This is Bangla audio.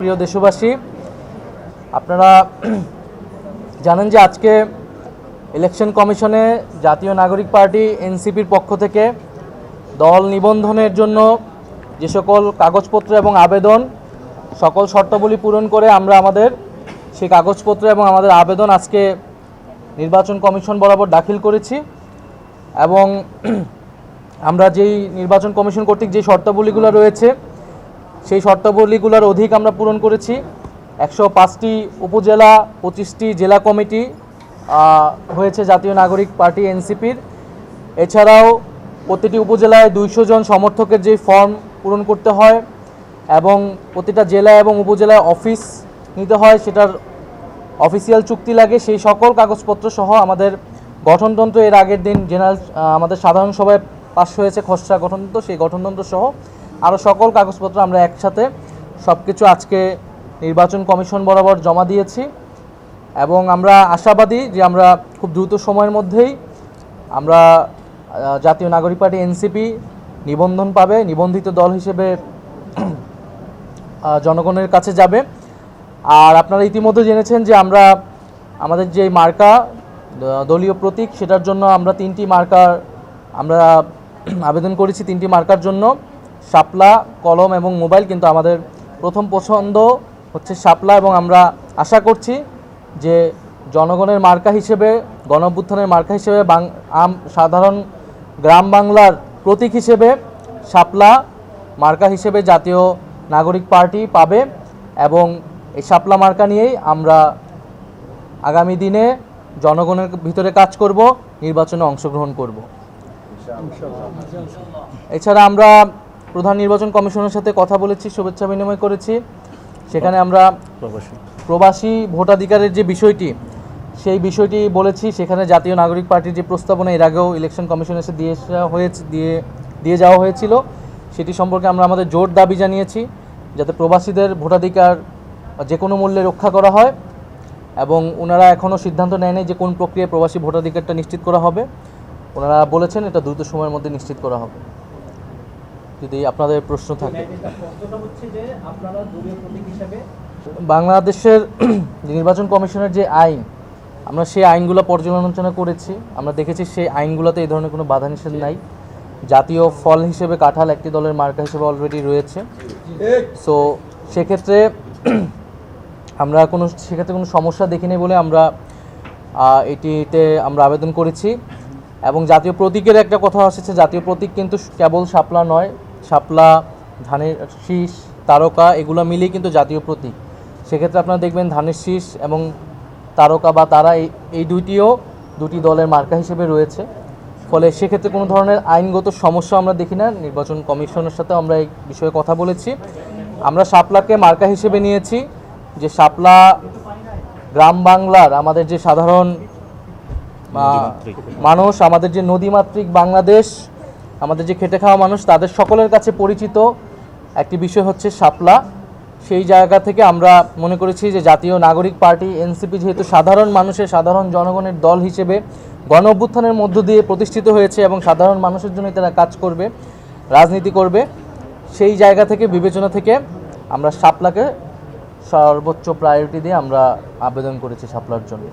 প্রিয় দেশবাসী, আপনারা জানেন যে আজকে ইলেকশন কমিশনে জাতীয় নাগরিক পার্টি এনসিপির পক্ষ থেকে দল নিবন্ধনের জন্য যে সকল কাগজপত্র এবং আবেদন সকল শর্তাবলী পূরণ করে আমরা আমাদের সেই কাগজপত্র এবং আমাদের আবেদন আজকে নির্বাচন কমিশন বরাবর দাখিল করেছি। এবং আমরা যেই নির্বাচন কমিশন কর্তৃক যে শর্তাবলীগুলো রয়েছে সেই শর্তাবলীগুলোর অধিক আমরা পূরণ করেছি। 105টি উপজেলা, 25টি জেলা কমিটি হয়েছে জাতীয় নাগরিক পার্টি এনসিপির। এছাড়াও প্রতিটি উপজেলায় 200 জন সমর্থকের যে ফর্ম পূরণ করতে হয় এবং প্রতিটা জেলা এবং উপজেলায় অফিস নিতে হয়, সেটার অফিসিয়াল চুক্তি লাগে। সেই সকল কাগজপত্র সহ আমাদের গঠনতন্ত্র এর আগের দিন জেনারেল আমাদের সাধারণ সভায় পাস হয়েছে খসড়া গঠনতন্ত্র, সেই গঠনতন্ত্র সহ আরও সকল কাগজপত্র আমরা একসাথে সব কিছু আজকে নির্বাচন কমিশন বরাবর জমা দিয়েছি। এবং আমরা আশাবাদী যে আমরা খুব দ্রুত সময়ের মধ্যেই আমরা জাতীয় নাগরিক পার্টি এনসিপি নিবন্ধন পাবে, নিবন্ধিত দল হিসেবে জনগণের কাছে যাবে। আর আপনারা ইতিমধ্যে জেনেছেন যে আমরা আমাদের যে মার্কা দলীয় প্রতীক, সেটার জন্য আমরা 3টি মার্কার আমরা আবেদন করেছি। 3টি মার্কার জন্য শাপলা, কলম এবং মোবাইল, কিন্তু আমাদের প্রথম পছন্দ হচ্ছে শাপলা। এবং আমরা আশা করছি যে জনগণের মার্কা হিসেবে, গণ অভ্যুত্থানের মার্কা হিসেবে, সাধারণ গ্রাম বাংলার প্রতীক হিসেবে শাপলা মার্কা হিসেবে জাতীয় নাগরিক পার্টি পাবে। এবং এই শাপলা মার্কা নিয়েই আমরা আগামী দিনে জনগণের ভিতরে কাজ করব, নির্বাচনে অংশগ্রহণ করব। এছাড়া আমরা প্রধান নির্বাচন কমিশনের সাথে কথা বলেছি, শুভেচ্ছা বিনিময় করেছি। সেখানে আমরা প্রবাসী ভোটাধিকারের যে বিষয়টি, সেই বিষয়টি বলেছি। সেখানে জাতীয় নাগরিক পার্টির যে প্রস্তাবনা এর আগেও ইলেকশন কমিশন এসে দিয়ে যাওয়া হয়েছিল, সেটি সম্পর্কে আমরা আমাদের জোর দাবি জানিয়েছি যাতে প্রবাসীদের ভোটাধিকার যে কোনো মূল্যে রক্ষা করা হয়। এবং ওনারা এখনও সিদ্ধান্ত নেয়নি যে কোন প্রক্রিয়ায় প্রবাসী ভোটাধিকারটা নিশ্চিত করা হবে। ওনারা বলেছেন এটা দ্রুত সময়ের মধ্যে নিশ্চিত করা হবে। যদি আপনাদের প্রশ্ন থাকে। বাংলাদেশের নির্বাচন কমিশনের যে আইন, আমরা সেই আইনগুলো পর্যালোচনা করেছি। আমরা দেখেছি সেই আইনগুলোতে এই ধরনের কোনো বাধা নিষেধ নাই। জাতীয় ফল হিসেবে কাঁঠাল একটি দলের মার্কা হিসেবে অলরেডি রয়েছে। সো সেক্ষেত্রে আমরা সেক্ষেত্রে কোনো সমস্যা দেখিনি বলে আমরা এটিতে আমরা আবেদন করেছি। এবং জাতীয় প্রতীকের একটা কথা এসেছে, জাতীয় প্রতীক কিন্তু কেবল শাপলা নয়, শাপলা, ধানের শীষ, তারকা এগুলো মিলিয়ে কিন্তু জাতীয় প্রতীক। সেক্ষেত্রে আপনারা দেখবেন ধানের শীষ এবং তারকা বা তারা এই দুটি দলের মার্কা হিসেবে রয়েছে। ফলে সেক্ষেত্রে কোনো ধরনের আইনগত সমস্যা আমরা দেখি না। নির্বাচন কমিশনের সাথে আমরা এই বিষয়ে কথা বলেছি। আমরা শাপলাকে মার্কা হিসেবে নিয়েছি, যে শাপলা গ্রাম বাংলার আমাদের যে সাধারণ মানুষ, আমাদের যে নদীমাতৃক বাংলাদেশ, আমাদের যে খেটে খাওয়া মানুষ, তাদের সকলের কাছে পরিচিত একটি বিষয় হচ্ছে শাপলা। সেই জায়গা থেকে আমরা মনে করেছি যে জাতীয় নাগরিক পার্টি এনসিপি যেহেতু সাধারণ মানুষের, সাধারণ জনগণের দল হিসেবে গণ অভ্যুত্থানের মধ্য দিয়ে প্রতিষ্ঠিত হয়েছে এবং সাধারণ মানুষের জন্য তারা কাজ করবে, রাজনীতি করবে, সেই জায়গা থেকে বিবেচনা থেকে আমরা শাপলাকে সর্বোচ্চ প্রায়োরিটি দিয়ে আমরা আবেদন করেছি শাপলার জন্য।